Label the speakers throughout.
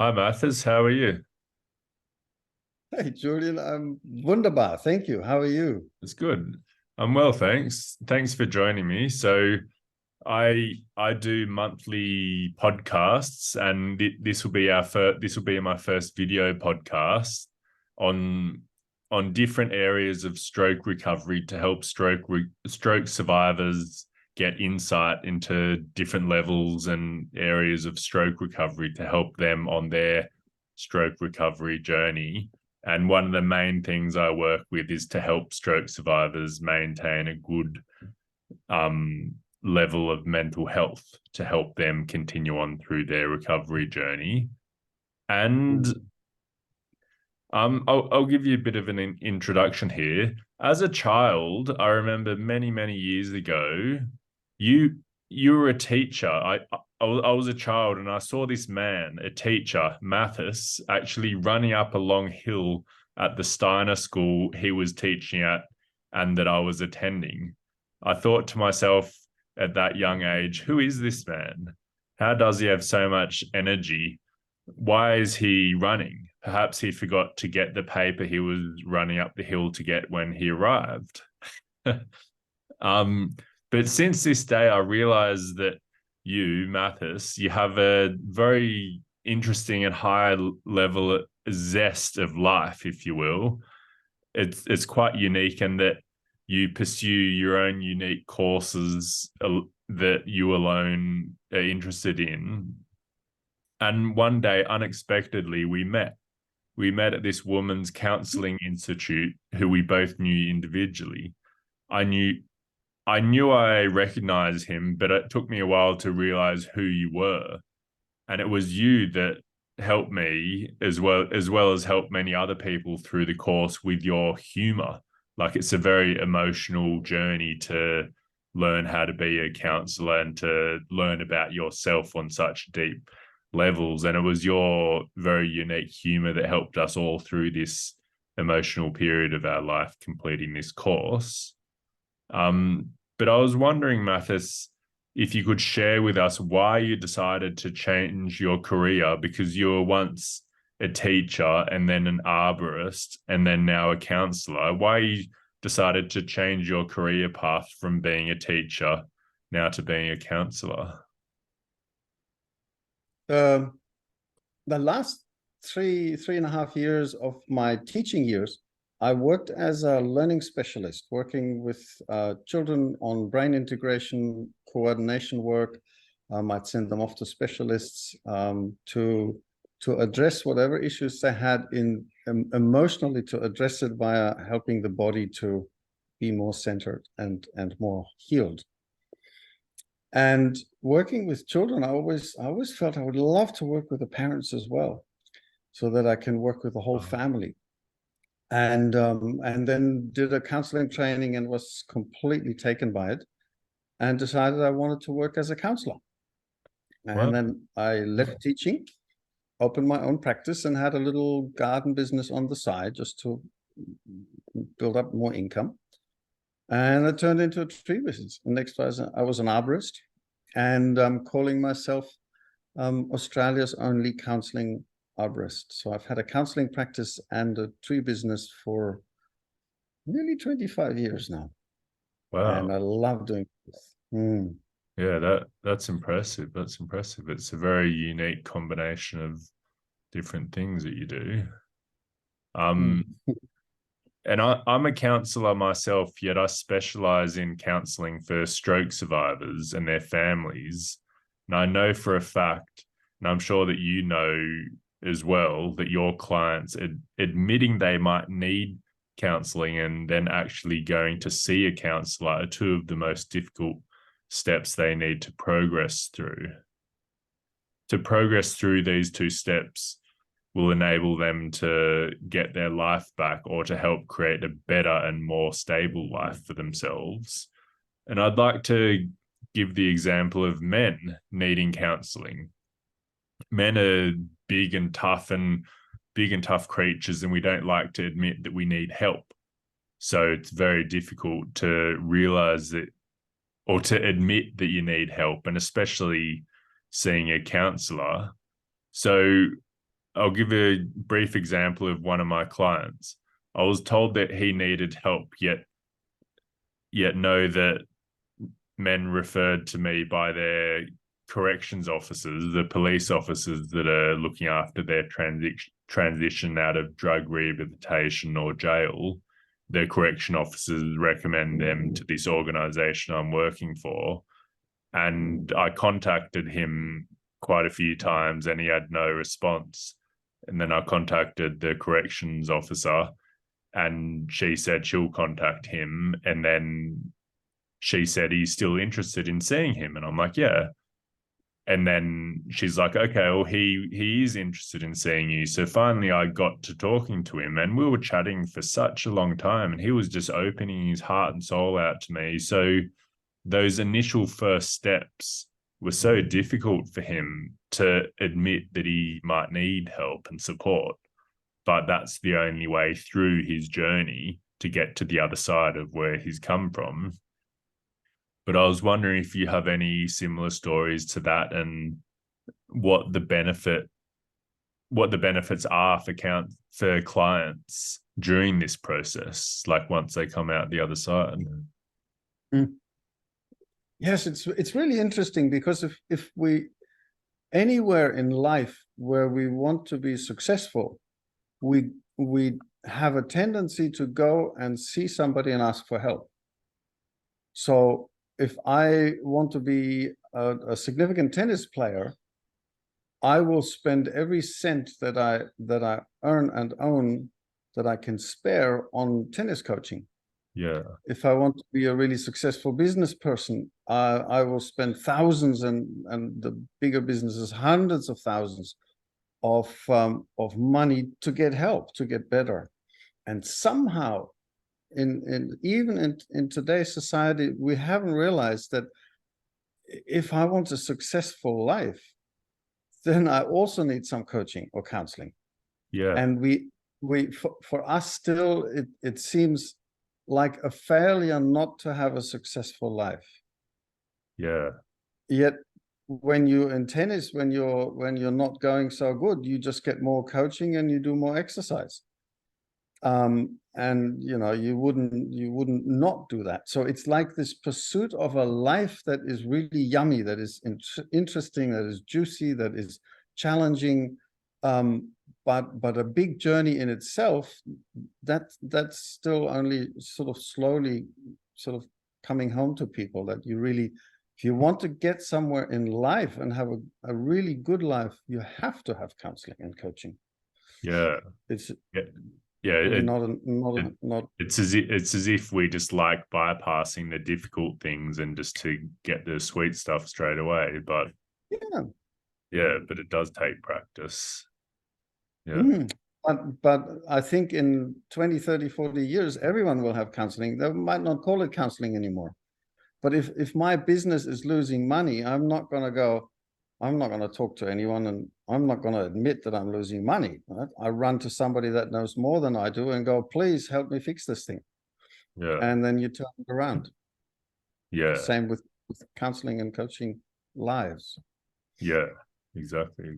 Speaker 1: Hi, Mathis. How are you?
Speaker 2: Hey, Julian, I'm wunderbar. Thank you. How are you?
Speaker 1: It's good. I'm well, thanks. Thanks for joining me. So, I do monthly podcasts, and this will be our first. This will be my first video podcast on different areas of stroke recovery to help stroke survivors get insight into different levels and areas of stroke recovery to help them on their stroke recovery journey. And one of the main things I work with is to help stroke survivors maintain a good level of mental health to help them continue on through their recovery journey. And
Speaker 2: Mm.
Speaker 1: I'll give you a bit of an introduction here. As a child, I remember many years ago, you you were a teacher. I was a child and I saw this man, a teacher, Mathis, actually running up a long hill at the Steiner school he was teaching at and that I was attending. I thought to myself at that young age, who is this man? How does he have so much energy? Why is he running? Perhaps he forgot to get the paper he was running up the hill to get when he arrived. um, but since this day, I realized that you, Mathis, you have a very interesting and high level zest of life, if you will. It's quite unique, and that you pursue your own unique courses that you alone are interested in. And one day, unexpectedly, we met. We met at this woman's counselling institute, who we both knew individually. I knew I recognized him, but it took me a while to realize who you were. And it was you that helped me as well as help many other people through the course with your humor. Like, it's a very emotional journey to learn how to be a counselor and to learn about yourself on such deep levels. And it was your very unique humor that helped us all through this emotional period of our life completing this course. But I was wondering, Mathis, if you could share with us why you decided to change your career, because you were once a teacher and then an arborist and then now a counselor. Why you decided to change your career path from being a teacher now to being a counselor?
Speaker 2: Um, the last three and a half years of my teaching years, I worked as a learning specialist, working with children on brain integration, coordination work. I might send them off to specialists to address whatever issues they had in emotionally, to address it via helping the body to be more centered and more healed. And working with children, I always felt I would love to work with the parents as well, so that I can work with the whole family. And then did a counseling training and was completely taken by it, and decided I wanted to work as a counselor.
Speaker 1: Well,
Speaker 2: And then I left teaching, opened my own practice, and had a little garden business on the side just to build up more income. And it turned into a tree business. And next I was an arborist, and I'm calling myself Australia's only counseling arborist. So I've had a counseling practice and a tree business for nearly 25 years now. And
Speaker 1: wow.
Speaker 2: I love doing this. Mm.
Speaker 1: Yeah, that's impressive. That's impressive. It's a very unique combination of different things that you do.
Speaker 2: Mm.
Speaker 1: Um, and I'm a counselor myself, yet I specialize in counseling for stroke survivors and their families. And I know for a fact, and I'm sure that you know as well, that your clients admitting they might need counseling and then actually going to see a counselor are two of the most difficult steps they need to progress through. To progress through these two steps will enable them to get their life back or to help create a better and more stable life for themselves. And I'd like to give the example of men needing counseling. Men are big and tough and big and tough creatures, and we don't like to admit that we need help. So it's very difficult to realize that, or to admit that you need help, and especially seeing a counselor. So I'll give a brief example of one of my clients. I was told that he needed help, yet know that men referred to me by their corrections officers, the police officers that are looking after their transition out of drug rehabilitation or jail. The correction officers recommend them to this organization I'm working for. And I contacted him quite a few times and he had no response. And then I contacted the corrections officer and she said she'll contact him. And then she said he's still interested in seeing him. And I'm like, yeah. And then she's like, okay, well, he is interested in seeing you. So finally I got to talking to him and we were chatting for such a long time and he was just opening his heart and soul out to me. So those initial first steps were so difficult for him to admit that he might need help and support. But that's the only way through his journey to get to the other side of where he's come from. But I was wondering if you have any similar stories to that and what the benefits are for clients during this process, like once they come out the other side.
Speaker 2: Mm. Yes, it's really interesting because if we anywhere in life where we want to be successful, we have a tendency to go and see somebody and ask for help. So if I want to be a significant tennis player, I will spend every cent that I earn and own that I can spare on tennis coaching.
Speaker 1: Yeah.
Speaker 2: If I want to be a really successful business person, I will spend thousands and the bigger businesses, hundreds of thousands of money to get help, to get better. And somehow even in today's society, we haven't realized that if I want a successful life, then I also need some coaching or counseling.
Speaker 1: Yeah.
Speaker 2: And for us still, it seems like a failure not to have a successful life.
Speaker 1: Yeah.
Speaker 2: Yet when you're in tennis, when you're not going so good, you just get more coaching and you do more exercise. And you wouldn't not do that. So it's like this pursuit of a life that is really yummy, that is interesting, that is juicy, that is challenging, but a big journey in itself. That's still only sort of slowly sort of coming home to people, that you really, if you want to get somewhere in life and have a really good life, you have to have counseling and coaching.
Speaker 1: Yeah.
Speaker 2: It's
Speaker 1: it's as if we just like bypassing the difficult things and just to get the sweet stuff straight away. But but it does take practice. Yeah.
Speaker 2: But I think in 20, 30, 40 years, everyone will have counseling. They might not call it counseling anymore. But if my business is losing money, I'm not going to talk to anyone, and I'm not going to admit that I'm losing money. Right? I run to somebody that knows more than I do and go, please help me fix this thing.
Speaker 1: Yeah.
Speaker 2: And then you turn it around.
Speaker 1: Yeah.
Speaker 2: Same with counseling and coaching lives.
Speaker 1: Yeah, exactly.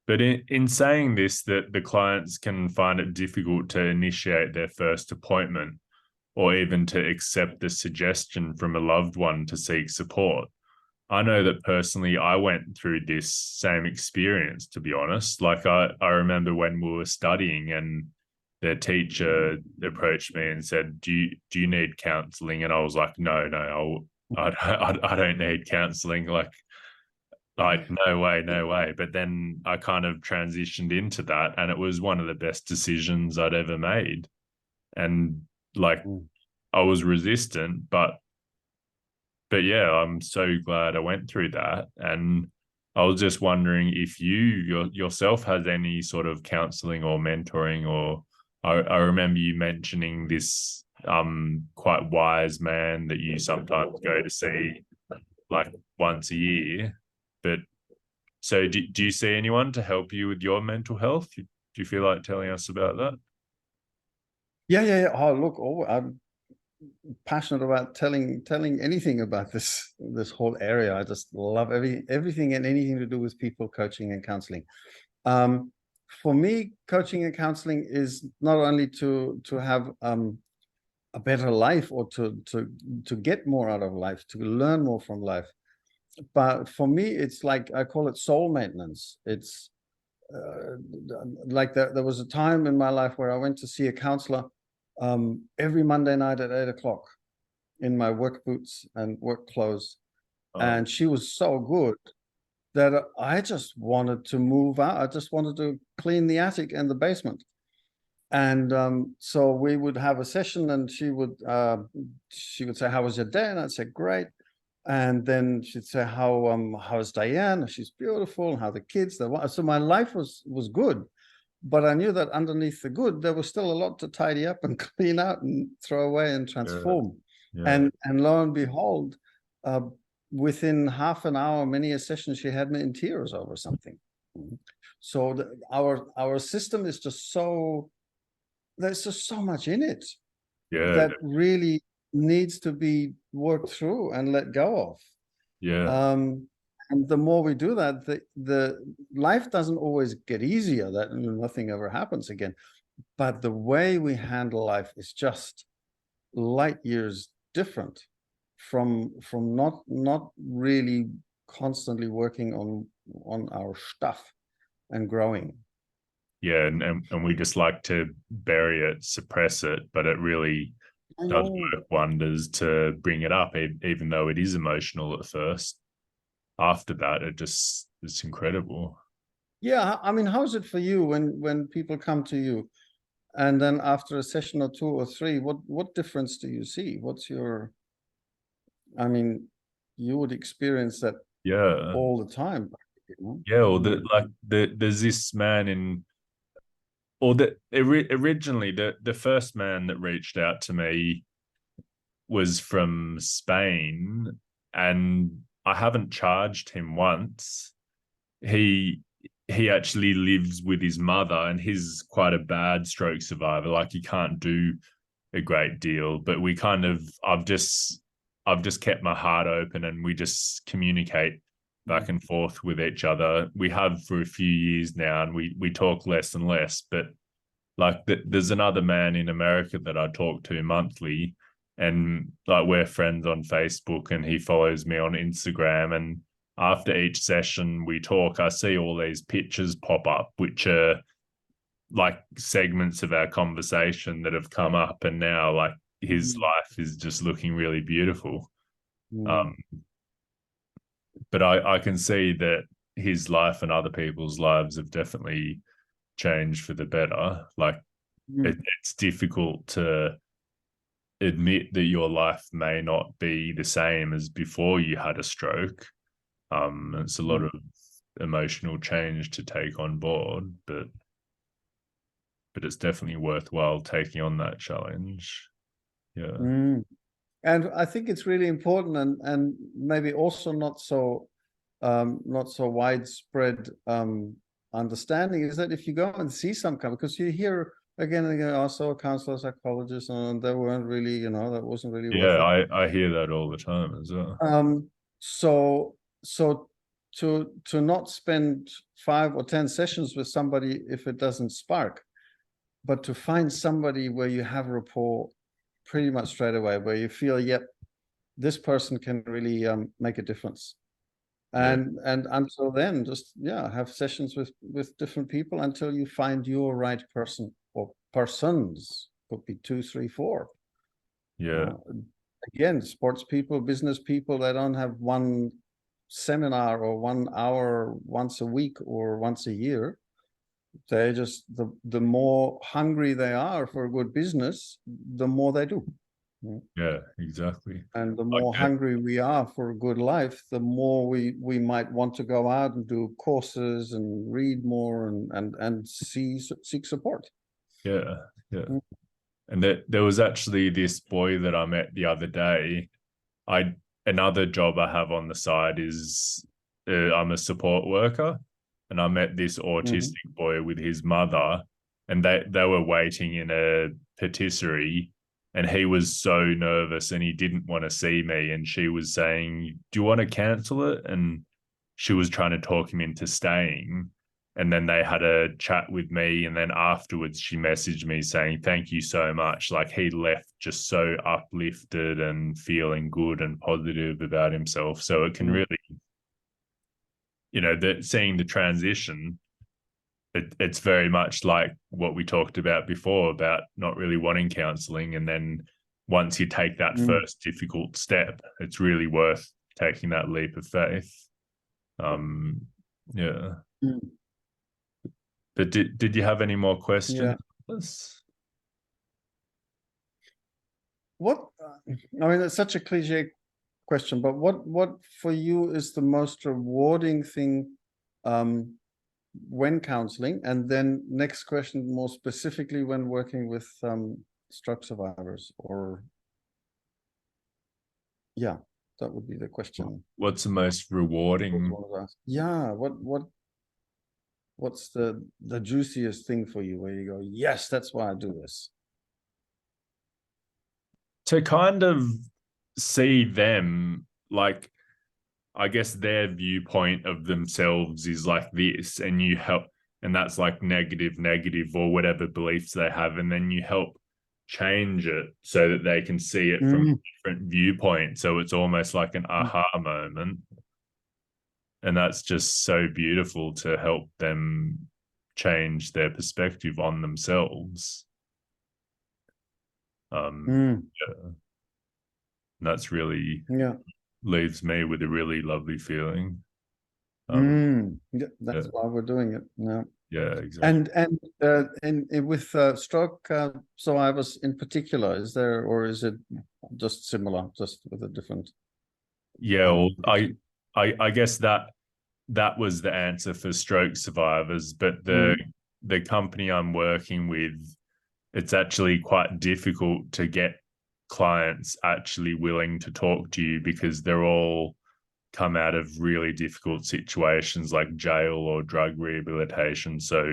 Speaker 1: But in saying this, that the clients can find it difficult to initiate their first appointment or even to accept the suggestion from a loved one to seek support. I know that personally I went through this same experience, to be honest. Like I remember when we were studying and their teacher approached me and said, do you need counseling? And I was like, no, I don't need counseling. Like no way. But then I kind of transitioned into that and it was one of the best decisions I'd ever made. And like I was resistant, but yeah, I'm so glad I went through that. And I was just wondering if you yourself has any sort of counseling or mentoring, or I remember you mentioning this quite wise man that you sometimes go to see like once a year. But so do you see anyone to help you with your mental health? Do you feel like telling us about that?
Speaker 2: Yeah. Oh, look, passionate about telling anything about this whole area. I just love everything and anything to do with people, coaching and counseling. For me, coaching and counseling is not only to have a better life, or to get more out of life, to learn more from life, but for me, it's like, I call it soul maintenance. It's like there was a time in my life where I went to see a counselor every Monday night at 8 o'clock in my work boots and work clothes. And she was so good that I just wanted to move out. I just wanted to clean the attic and the basement. And so we would have a session, and she would say, "How was your day?" And I'd say, "Great." And then she'd say, how's Diane? She's beautiful. How the kids? So my life was good, but I knew that underneath the good, there was still a lot to tidy up and clean out and throw away and transform. And lo and behold, within half an hour, many a session, she had me in tears over something. So our system is just there's just so much in it that really needs to be worked through and let go of. And the more we do that, the life doesn't always get easier. That nothing ever happens again, but the way we handle life is just light years different from not really constantly working on our stuff and growing.
Speaker 1: And we just like to bury it, suppress it, but it really does work wonders to bring it up, even though it is emotional at first. After that, it's incredible.
Speaker 2: Yeah, I mean, how is it for you when people come to you, and then after a session or two or three, what difference do you see? I mean, you would experience that all the time.
Speaker 1: Or there's this man originally the first man that reached out to me was from Spain, and I haven't charged him once. He actually lives with his mother, and he's quite a bad stroke survivor. Like, he can't do a great deal, but I've just kept my heart open, and we just communicate back and forth with each other. We have for a few years now, and we talk less and less, but like there's another man in America that I talk to monthly, and like we're friends on Facebook, and he follows me on Instagram, and after each session we talk, I see all these pictures pop up, which are like segments of our conversation that have come up, and now like his life is just looking really beautiful. But I can see that his life and other people's lives have definitely changed for the better. Like it's difficult to admit that your life may not be the same as before you had a stroke. It's a lot of emotional change to take on board, but it's definitely worthwhile taking on that challenge.
Speaker 2: And I think it's really important, and maybe also not so widespread understanding, is that if you go and see some kind, because you hear again and again, also a counselor, psychologist, and they weren't really, that wasn't really worth it.
Speaker 1: I hear that all the time as well.
Speaker 2: So to not spend 5 or 10 sessions with somebody if it doesn't spark, but to find somebody where you have rapport pretty much straight away, where you feel, yep, this person can really make a difference. And until then, just have sessions with different people until you find your right person, or persons. Could be 2, 3, 4. Again, sports people, business people, they don't have one seminar or 1 hour once a week or once a year. They just, the more hungry they are for a good business, the more they do.
Speaker 1: Yeah, exactly.
Speaker 2: And the more hungry we are for a good life, the more we might want to go out and do courses and read more and seek support.
Speaker 1: And there was actually this boy that I met the other day. Another job I have on the side is I'm a support worker, and I met this autistic boy with his mother, and they were waiting in a patisserie, and he was so nervous and he didn't want to see me. And she was saying, "Do you want to cancel it?" And she was trying to talk him into staying. And then they had a chat with me. And then afterwards, she messaged me saying, "Thank you so much." Like, he left just so uplifted and feeling good and positive about himself. So it can really, seeing the transition, it's very much like what we talked about before about not really wanting counselling. And then once you take that first difficult step, it's really worth taking that leap of faith. Yeah. But did you have any more questions?
Speaker 2: Yeah. What, I mean, it's such a cliche question, but what for you is the most rewarding thing when counseling? And then next question, more specifically, when working with stroke survivors, or yeah, that would be the question.
Speaker 1: What's the most rewarding?
Speaker 2: Yeah, what's the juiciest thing for you where you go, yes, that's why I do this?
Speaker 1: To kind of see them, like, I guess their viewpoint of themselves is like this, and you help, and that's like negative, or whatever beliefs they have, and then you help change it so that they can see it from a different viewpoint. So it's almost like an aha moment. And that's just so beautiful to help them change their perspective on themselves. Yeah. That's really leaves me with a really lovely feeling.
Speaker 2: That's why we're doing it.
Speaker 1: Yeah, exactly.
Speaker 2: And with stroke survivors in particular, is there, or is it just similar, just with a different?
Speaker 1: Yeah, well, I guess that was the answer for stroke survivors, but the company I'm working with, it's actually quite difficult to get clients actually willing to talk to you because they're all come out of really difficult situations like jail or drug rehabilitation. So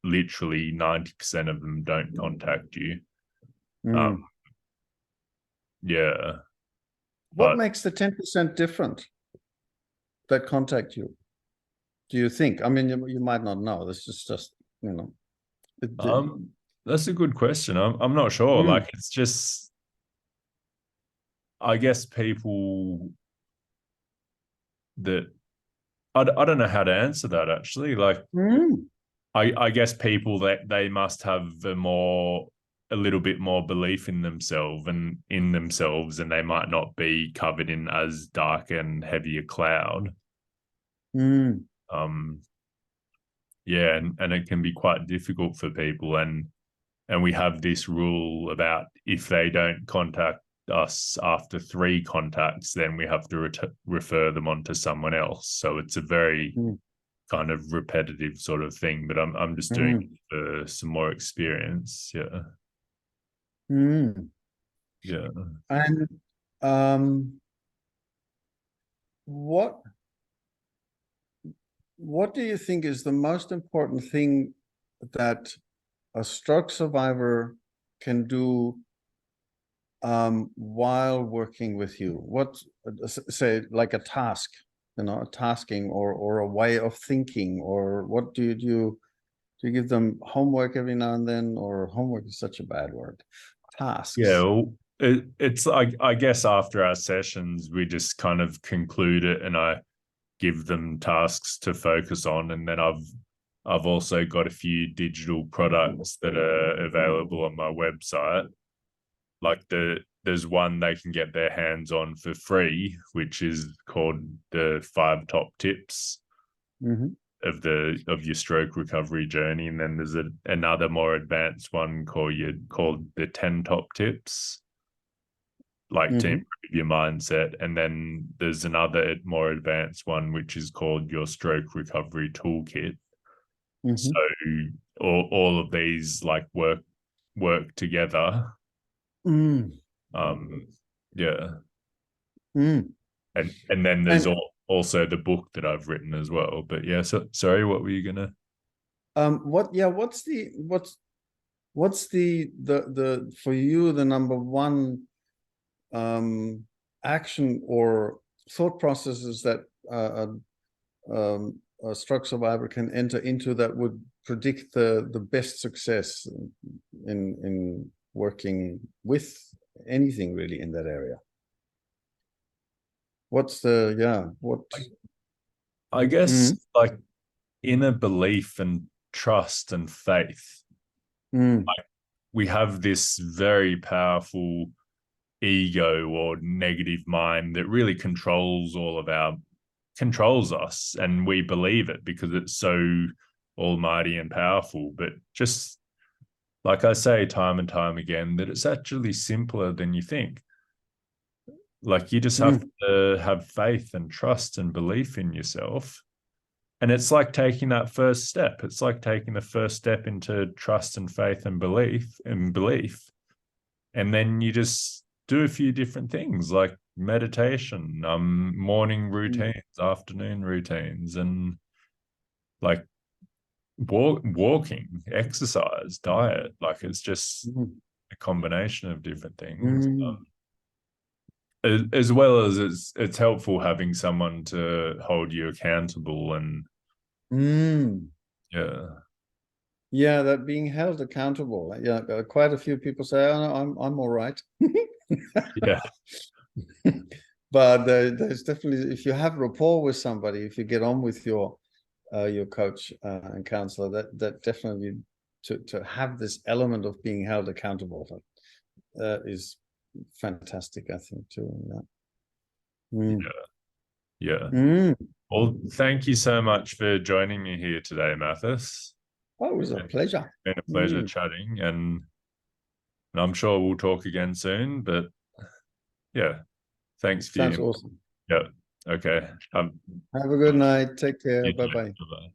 Speaker 1: literally 90% of them don't contact you. Yeah.
Speaker 2: What makes the 10% different that contact you, do you think? I mean, you might not know. This is just,
Speaker 1: that's a good question. I'm not sure. Like, it's just, I guess people that I don't know how to answer that actually. Like, I guess people that they must have a little bit more belief in themselves, and they might not be covered in as dark and heavy a cloud. Yeah, and it can be quite difficult for people, and we have this rule about if they don't contact us after 3 contacts, then we have to refer them on to someone else. So it's a very kind of repetitive sort of thing, but I'm just doing it for some more experience. Yeah. Yeah.
Speaker 2: And what do you think is the most important thing that a stroke survivor can do while working with you? What, say, like a task, a tasking or a way of thinking, or what do you give them homework every now and then? Or homework is such a bad word. Tasks.
Speaker 1: Yeah, well, it's like, I guess after our sessions, we just kind of conclude it, and I give them tasks to focus on. And then I've also got a few digital products that are available on my website. Like there's one they can get their hands on for free, which is called the 5 top tips of your stroke recovery journey. And then there's another more advanced one called the 10 top tips, like to improve your mindset. And then there's another more advanced one, which is called your stroke recovery toolkit. So all of these like work together. Yeah. And then there's also the book that I've written as well. But yeah, so sorry, what were you gonna?
Speaker 2: What's what's the for you the number one action or thought processes that a stroke survivor can enter into that would predict the best success in working with anything really in that area? What's the what?
Speaker 1: I guess like inner belief and trust and faith. Like, we have this very powerful ego or negative mind that really controls us, and we believe it because it's so almighty and powerful. But just like I say time and time again, that it's actually simpler than you think. Like, you just have to have faith and trust and belief in yourself. And it's like taking that first step. It's like taking the first step into trust and faith and belief. And then you just do a few different things like meditation, morning routines, afternoon routines, and like walking, exercise, diet. Like, it's just a combination of different things. As well as it's helpful having someone to hold you accountable and
Speaker 2: yeah, that being held accountable. Yeah, quite a few people say, "Oh no, I'm all right."
Speaker 1: Yeah.
Speaker 2: But there's definitely, if you have rapport with somebody, if you get on with your coach and counselor, that definitely to have this element of being held accountable is fantastic, I think, too.
Speaker 1: Yeah. Well, thank you so much for joining me here today, Mathis.
Speaker 2: Oh, it was a pleasure.
Speaker 1: It's been a pleasure chatting, and I'm sure we'll talk again soon. But yeah, thanks for
Speaker 2: Sounds awesome.
Speaker 1: Yeah. Okay.
Speaker 2: Have a good night. Take care. Bye-bye.
Speaker 1: Bye-bye.